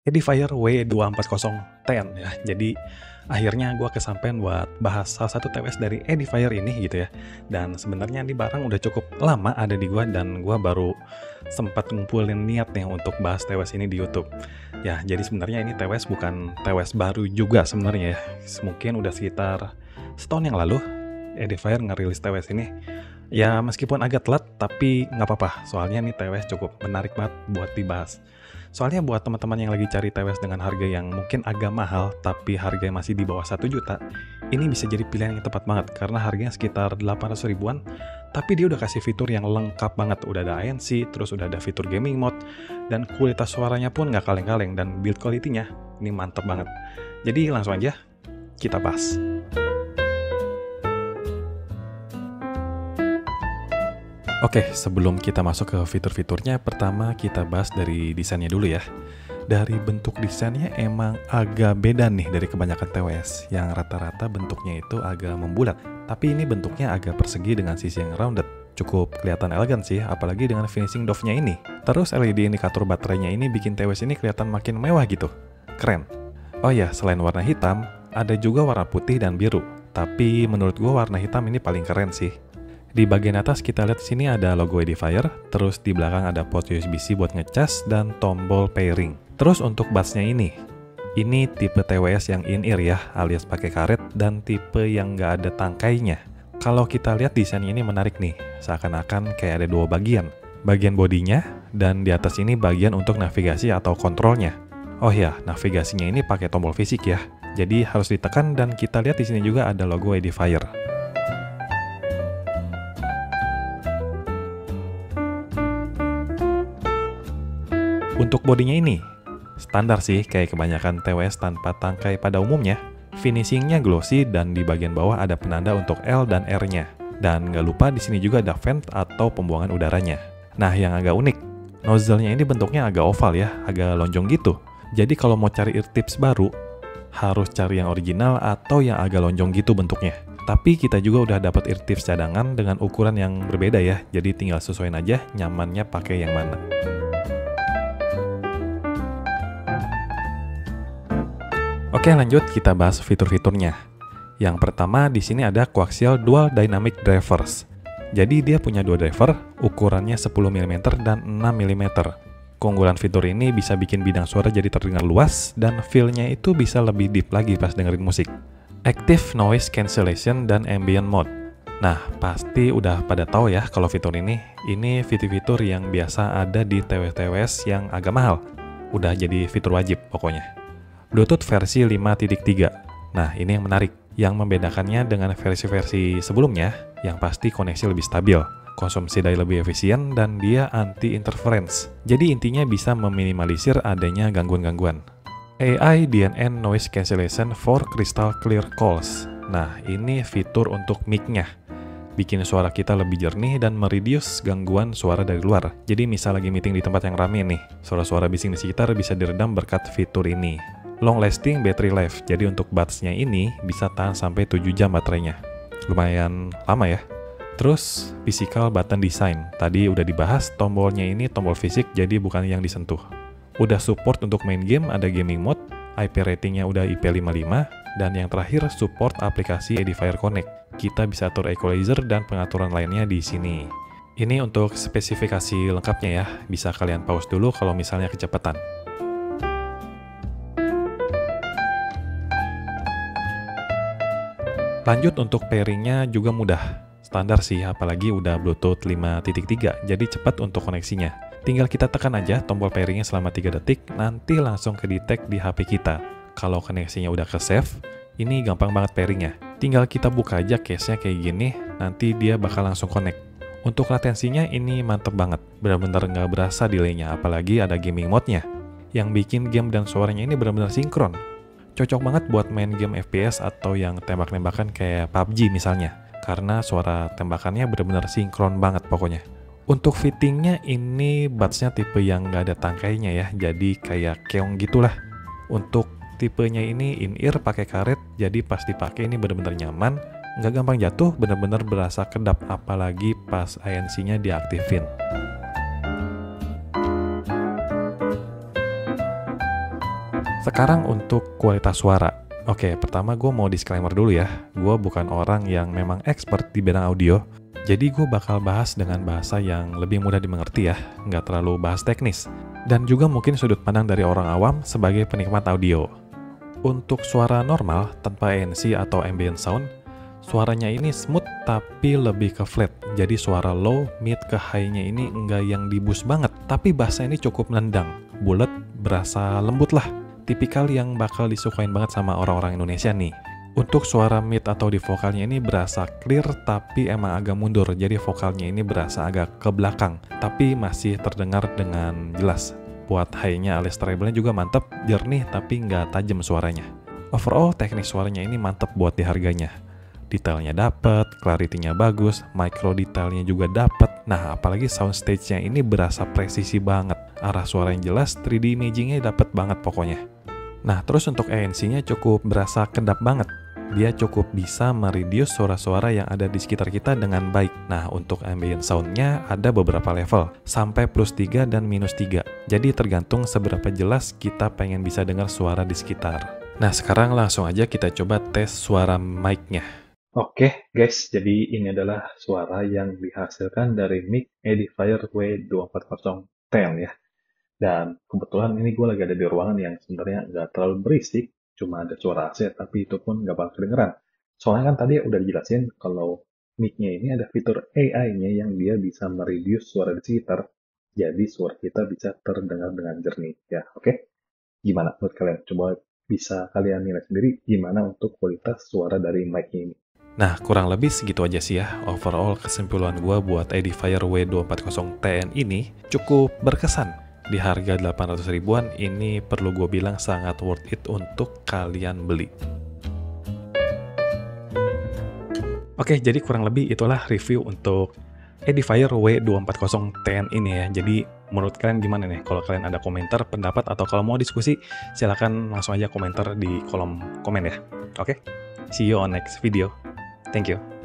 Edifier W24010 ya. Jadi akhirnya gue kesampean buat bahas salah satu TWS dari Edifier ini gitu ya. Dan sebenarnya ini barang udah cukup lama ada di gue dan gue baru sempat ngumpulin niat nih untuk bahas TWS ini di YouTube. Ya, jadi sebenarnya ini TWS bukan TWS baru juga sebenarnya ya. Mungkin udah sekitar setahun yang lalu Edifier ngerilis TWS ini. Ya meskipun agak telat tapi nggak apa-apa. Soalnya ini TWS cukup menarik banget buat dibahas. Soalnya buat teman-teman yang lagi cari TWS dengan harga yang mungkin agak mahal, tapi harganya masih di bawah 1 juta, ini bisa jadi pilihan yang tepat banget, karena harganya sekitar 800 ribuan, tapi dia udah kasih fitur yang lengkap banget, udah ada ANC, terus udah ada fitur gaming mode, dan kualitas suaranya pun nggak kaleng-kaleng, dan build quality-nya ini mantep banget. Jadi langsung aja, kita bahas. Oke, sebelum kita masuk ke fitur-fiturnya, pertama kita bahas dari desainnya dulu ya. Dari bentuk desainnya emang agak beda nih dari kebanyakan TWS, yang rata-rata bentuknya itu agak membulat. Tapi ini bentuknya agak persegi dengan sisi yang rounded. Cukup kelihatan elegan sih, apalagi dengan finishing dove-nya ini. Terus LED indikator baterainya ini bikin TWS ini kelihatan makin mewah gitu. Keren. Oh ya, selain warna hitam, ada juga warna putih dan biru. Tapi menurut gue warna hitam ini paling keren sih. Di bagian atas kita lihat sini ada logo Edifier, terus di belakang ada port USB-C buat ngecas dan tombol pairing. Terus untuk bassnya ini tipe TWS yang in-ear ya, alias pakai karet, dan tipe yang nggak ada tangkainya. Kalau kita lihat desainnya ini menarik nih, seakan-akan kayak ada dua bagian. Bagian bodinya, dan di atas ini bagian untuk navigasi atau kontrolnya. Oh ya, navigasinya ini pakai tombol fisik ya, jadi harus ditekan dan kita lihat di sini juga ada logo Edifier. Untuk bodinya ini, standar sih kayak kebanyakan TWS tanpa tangkai pada umumnya. Finishingnya glossy dan di bagian bawah ada penanda untuk L dan R-nya. Dan nggak lupa di sini juga ada vent atau pembuangan udaranya. Nah yang agak unik, nozzle-nya ini bentuknya agak oval ya, agak lonjong gitu. Jadi kalau mau cari ear tips baru, harus cari yang original atau yang agak lonjong gitu bentuknya. Tapi kita juga udah dapat ear tips cadangan dengan ukuran yang berbeda ya, jadi tinggal sesuaiin aja nyamannya pakai yang mana. Oke, lanjut kita bahas fitur-fiturnya. Yang pertama di sini ada coaxial dual dynamic drivers. Jadi dia punya dua driver, ukurannya 10 mm dan 6 mm. Keunggulan fitur ini bisa bikin bidang suara jadi terdengar luas dan feel-nya itu bisa lebih deep lagi pas dengerin musik. Active noise cancellation dan ambient mode. Nah, pasti udah pada tahu ya kalau fitur ini fitur-fitur yang biasa ada di TWS yang agak mahal. Udah jadi fitur wajib pokoknya. Bluetooth versi 5.3. Nah, ini yang menarik. Yang membedakannya dengan versi-versi sebelumnya, yang pasti koneksi lebih stabil, konsumsi daya lebih efisien, dan dia anti-interference. Jadi intinya bisa meminimalisir adanya gangguan-gangguan. AI DNN Noise Cancellation for Crystal Clear Calls. Nah, ini fitur untuk mic-nya. Bikin suara kita lebih jernih dan mereduce gangguan suara dari luar. Jadi misal lagi meeting di tempat yang rame nih, suara-suara bising di sekitar bisa diredam berkat fitur ini. Long lasting battery life, jadi untuk buds-nya ini bisa tahan sampai 7 jam baterainya. Lumayan lama ya. Terus, physical button design. Tadi udah dibahas, tombolnya ini tombol fisik, jadi bukan yang disentuh. Udah support untuk main game, ada gaming mode, IP ratingnya udah IP55, dan yang terakhir support aplikasi Edifier Connect. Kita bisa atur equalizer dan pengaturan lainnya di sini. Ini untuk spesifikasi lengkapnya ya, bisa kalian pause dulu kalau misalnya kecepatan. Lanjut untuk pairingnya juga mudah, standar sih apalagi udah Bluetooth 5.3, jadi cepat untuk koneksinya. Tinggal kita tekan aja tombol pairingnya selama 3 detik, nanti langsung ke-detect di HP kita. Kalau koneksinya udah ke-save, ini gampang banget pairingnya. Tinggal kita buka aja case-nya kayak gini, nanti dia bakal langsung connect. Untuk latensinya ini mantep banget, benar-benar nggak berasa delay-nya, apalagi ada gaming mode-nya, yang bikin game dan suaranya ini benar-benar sinkron. Cocok banget buat main game FPS atau yang tembak-tembakan kayak PUBG misalnya, karena suara tembakannya benar-benar sinkron banget pokoknya. Untuk fittingnya ini buds-nya tipe yang nggak ada tangkainya ya, jadi kayak keong gitulah. Untuk tipenya ini in-ear pakai karet, jadi pas dipakai ini benar-benar nyaman, nggak gampang jatuh, benar-benar berasa kedap, apalagi pas ANC-nya diaktifin. Sekarang untuk kualitas suara. Oke, pertama gue mau disclaimer dulu ya. Gue bukan orang yang memang expert di bidang audio. Jadi gue bakal bahas dengan bahasa yang lebih mudah dimengerti ya, nggak terlalu bahas teknis. Dan juga mungkin sudut pandang dari orang awam sebagai penikmat audio. Untuk suara normal, tanpa ANC atau ambient sound, suaranya ini smooth tapi lebih ke flat. Jadi suara low, mid ke high-nya ini enggak yang dibus banget, tapi bassnya ini cukup nendang, bulat, berasa lembut lah. Tipikal yang bakal disukain banget sama orang-orang Indonesia nih. Untuk suara mid atau di vokalnya ini berasa clear tapi emang agak mundur. Jadi vokalnya ini berasa agak ke belakang, tapi masih terdengar dengan jelas. Buat high-nya alias treble-nya juga mantep, jernih tapi nggak tajam suaranya. Overall teknik suaranya ini mantep buat di harganya. Detailnya dapet, clarity-nya bagus, micro detailnya juga dapet. Nah, apalagi soundstage-nya ini berasa presisi banget. Arah suara yang jelas, 3D imaging-nya dapet banget pokoknya. Nah, terus untuk ANC-nya cukup berasa kedap banget. Dia cukup bisa mereduce suara-suara yang ada di sekitar kita dengan baik. Nah, untuk ambient sound-nya ada beberapa level, sampai +3 dan -3. Jadi tergantung seberapa jelas kita pengen bisa dengar suara di sekitar. Nah, sekarang langsung aja kita coba tes suara mic-nya. Oke guys, jadi ini adalah suara yang dihasilkan dari mic Edifier W24010 ya. Dan kebetulan ini gue lagi ada di ruangan yang sebenarnya nggak terlalu berisik, cuma ada suara AC, tapi itu pun nggak bakal kedengeran. Soalnya kan tadi udah dijelasin kalau mic-nya ini ada fitur AI-nya yang dia bisa mereduce suara di sekitar, jadi suara kita bisa terdengar dengan jernih ya. Oke, gimana menurut kalian? Coba bisa kalian nilai sendiri gimana untuk kualitas suara dari mic-nya ini. Nah, kurang lebih segitu aja sih ya. Overall, kesimpulan gue buat Edifier W240TN ini cukup berkesan. Di harga 800 ribuan, ini perlu gue bilang sangat worth it untuk kalian beli. Oke, jadi kurang lebih itulah review untuk Edifier W240TN ini ya. Jadi menurut kalian gimana nih? Kalau kalian ada komentar, pendapat, atau kalau mau diskusi, silahkan langsung aja komentar di kolom komen ya. Oke, see you on next video. Thank you.